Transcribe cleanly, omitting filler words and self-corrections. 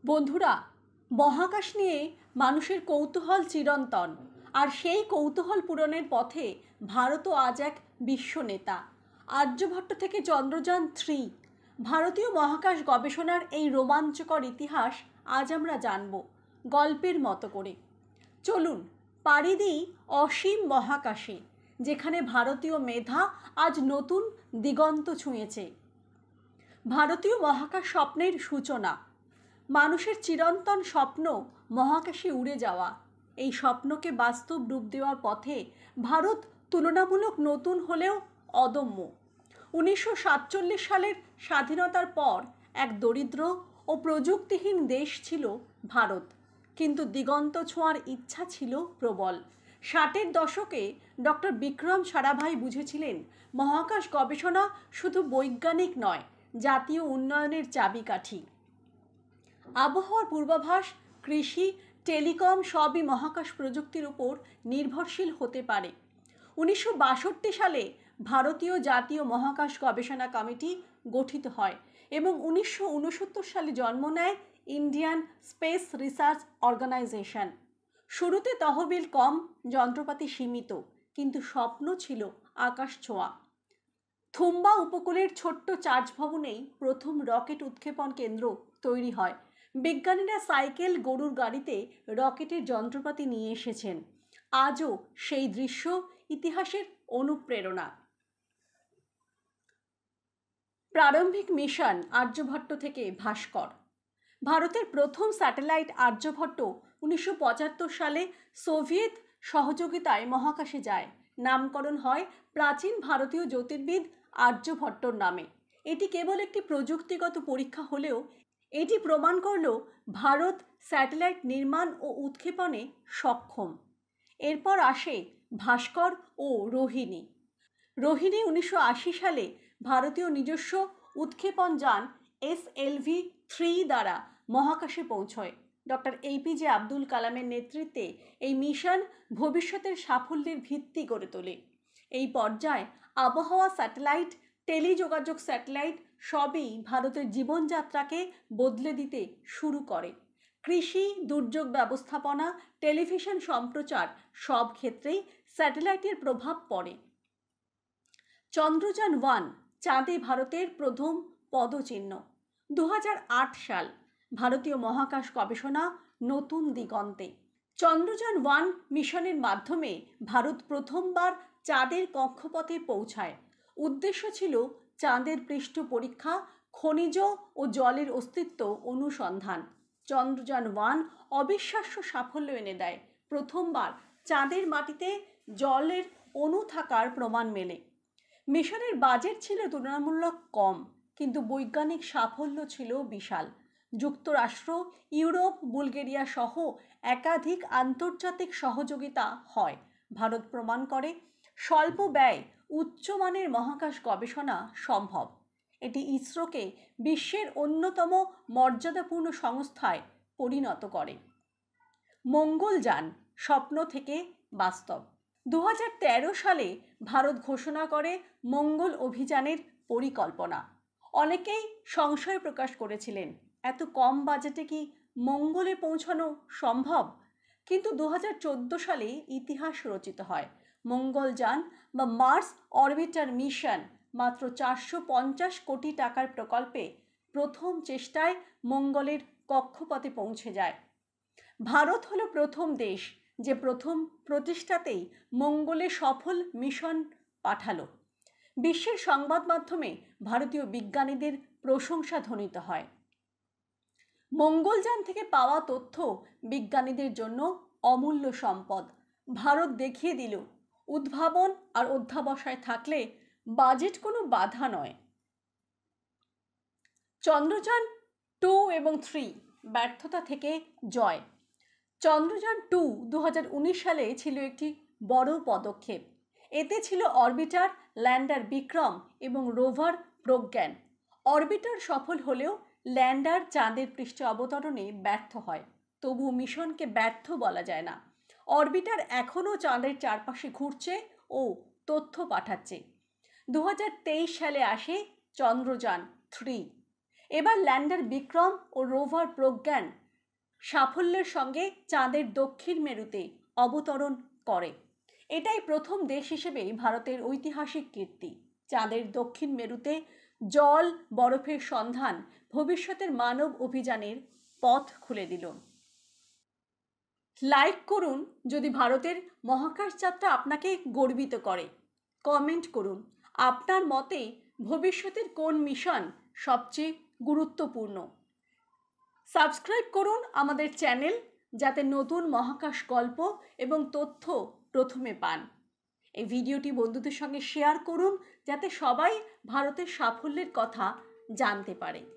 বন্ধুরা, মহাকাশ নিয়ে মানুষের কৌতূহল চিরন্তন। আর সেই কৌতূহল পূরণের পথে ভারতও আজ এক বিশ্ব নেতা। আর্যভট্ট থেকে চন্দ্রযান-3 ভারতীয় মহাকাশ গবেষণার এই রোমাঞ্চকর ইতিহাস আজ আমরা জানব গল্পের মতো করে। চলুন পাড়ি দিই অসীম মহাকাশে, যেখানে ভারতীয় মেধা আজ নতুন দিগন্ত ছুঁয়েছে। ভারতীয় মহাকাশ স্বপ্নের সূচনা। মানুষের চিরন্তন স্বপ্ন মহাকাশে উড়ে যাওয়া। এই স্বপ্নকে বাস্তব রূপ দেওয়ার পথে ভারত তুলনামূলক নতুন হলেও অদম্য। 1947 সালের স্বাধীনতার পর এক দরিদ্র ও প্রযুক্তিহীন দেশ ছিল ভারত, কিন্তু দিগন্ত ছোঁয়ার ইচ্ছা ছিল প্রবল। 60-এর দশকে ডক্টর বিক্রম সারাভাই বুঝেছিলেন মহাকাশ গবেষণা শুধু বৈজ্ঞানিক নয়, জাতীয় উন্নয়নের চাবিকাঠি। আবহাওয়ার পূর্বাভাস, কৃষি, টেলিকম সবই মহাকাশ প্রযুক্তির উপর নির্ভরশীল হতে পারে। 1962 সালে ভারতীয় জাতীয় মহাকাশ গবেষণা কমিটি গঠিত হয় এবং 1969 সালে জন্ম নেয় ইন্ডিয়ান স্পেস রিসার্চ অর্গানাইজেশন। শুরুতে তহবিল কম, যন্ত্রপাতি সীমিত, কিন্তু স্বপ্ন ছিল আকাশ ছোঁয়া। থুম্বা উপকূলের ছোট্ট চার্চ ভবনেই প্রথম রকেট উৎক্ষেপণ কেন্দ্র তৈরি হয়। বিজ্ঞানীরা সাইকেল, গরুর গাড়িতে রকেটের যন্ত্রপাতি নিয়ে এসেছেন। আজও সেই দৃশ্য ইতিহাসের অনুপ্রেরণা। প্রারম্ভিক মিশন আর্যভট্ট থেকে ভাস্কর। ভারতের প্রথম স্যাটেলাইট আর্যভট্ট 1975 সালে সোভিয়েত সহযোগিতায় মহাকাশে যায়। নামকরণ হয় প্রাচীন ভারতীয় জ্যোতির্বিদ আর্যভট্টর নামে। এটি কেবল একটি প্রযুক্তিগত পরীক্ষা হলেও এটি প্রমাণ করল ভারত স্যাটেলাইট নির্মাণ ও উৎক্ষেপণে সক্ষম। এরপর আসে ভাস্কর ও রোহিণী। রোহিণী 1980 সালে ভারতীয় নিজস্ব উৎক্ষেপণ যান SLV-3 দ্বারা মহাকাশে পৌঁছয়। ডক্টর APJ আব্দুল কালামের নেতৃত্বে এই মিশন ভবিষ্যতের সাফল্যের ভিত্তি গড়ে তোলে। এই পর্যায়ে আবহাওয়া স্যাটেলাইট, টেলিযোগাযোগ স্যাটেলাইট সবই ভারতের জীবনযাত্রাকে বদলে দিতে শুরু করে। কৃষি, দুর্যোগ ব্যবস্থাপনা, টেলিভিশন সম্প্রচার সব ক্ষেত্রেই স্যাটেলাইটের প্রভাব পড়ে। চন্দ্রযান-1 চাঁদে ভারতের প্রথম পদচিহ্ন। 2008 সাল ভারতীয় মহাকাশ গবেষণা নতুন দিগন্তে। চন্দ্রযান-1 মিশনের মাধ্যমে ভারত প্রথমবার চাঁদের কক্ষপথে পৌঁছায়। উদ্দেশ্য ছিল চাঁদের পৃষ্ঠ পরীক্ষা, খনিজ ও জলের অস্তিত্ব অনুসন্ধান। চন্দ্রযান-1 অবিশ্বাস্য সাফল্য এনে দেয়। প্রথমবার চাঁদের মাটিতে জলের অণু থাকার প্রমাণ মেলে। মিশনের বাজেট ছিল তুলনামূলক কম, কিন্তু বৈজ্ঞানিক সাফল্য ছিল বিশাল। যুক্তরাষ্ট্র, ইউরোপ, বুলগেরিয়া সহ একাধিক আন্তর্জাতিক সহযোগিতা হয়। ভারত প্রমাণ করে স্বল্প ব্যয় উচ্চমানের মহাকাশ গবেষণা সম্ভব। এটি ইসরোকে বিশ্বের অন্যতম মর্যাদাপূর্ণ সংস্থায় পরিণত করে। মঙ্গলযান স্বপ্ন থেকে বাস্তব। 2013 সালে ভারত ঘোষণা করে মঙ্গল অভিযানের পরিকল্পনা। অনেকেই সংশয় প্রকাশ করেছিলেন, এত কম বাজেটে কি মঙ্গলে পৌঁছানো সম্ভব? কিন্তু 2014 সালে ইতিহাস রচিত হয়। মঙ্গলযান বা মার্স অরবিটার মিশন মাত্র 450 কোটি টাকার প্রকল্পে প্রথম চেষ্টায় মঙ্গলের কক্ষপথে পৌঁছে যায়। ভারত হলো প্রথম দেশ যে প্রথম প্রচেষ্টাতেই মঙ্গলে সফল মিশন পাঠালো। বিশ্বের সংবাদ মাধ্যমে ভারতীয় বিজ্ঞানীদের প্রশংসা ধ্বনিত হয়। মঙ্গলযান থেকে পাওয়া তথ্য বিজ্ঞানীদের জন্য অমূল্য সম্পদ। ভারত দেখিয়ে দিল উদ্ভাবন আর অধ্যাবসায় থাকলে বাজেট কোনো বাধা নয়। চন্দ্রযান-2 এবং 3 ব্যর্থতা থেকে জয়। চন্দ্রযান-2 2019 সালে ছিল একটি বড় পদক্ষেপ। এতে ছিল অরবিটার, ল্যান্ডার বিক্রম এবং রোভার প্রজ্ঞান। অরবিটার সফল হলেও ল্যান্ডার চাঁদের পৃষ্ঠে অবতরণে ব্যর্থ হয়। তবু মিশনকে ব্যর্থ বলা যায় না। অরবিটার এখনও চাঁদের চারপাশে ঘুরছে ও তথ্য পাঠাচ্ছে। 2023 সালে আসে চন্দ্রযান-3। এবার ল্যান্ডার বিক্রম ও রোভার প্রজ্ঞান সাফল্যের সঙ্গে চাঁদের দক্ষিণ মেরুতে অবতরণ করে। এটাই প্রথম দেশ হিসেবে ভারতের ঐতিহাসিক কীর্তি। চাঁদের দক্ষিণ মেরুতে জল বরফের সন্ধান ভবিষ্যতের মানব অভিযানের পথ খুলে দিল। লাইক করুন যদি ভারতের মহাকাশ যাত্রা আপনাকে গর্বিত করে। কমেন্ট করুন আপনার মতে ভবিষ্যতের কোন মিশন সবচেয়ে গুরুত্বপূর্ণ। সাবস্ক্রাইব করুন আমাদের চ্যানেল, যাতে নতুন মহাকাশ গল্প এবং তথ্য প্রথমে পান। এই ভিডিওটি বন্ধুদের সঙ্গে শেয়ার করুন, যাতে সবাই ভারতের সাফল্যের কথা জানতে পারে।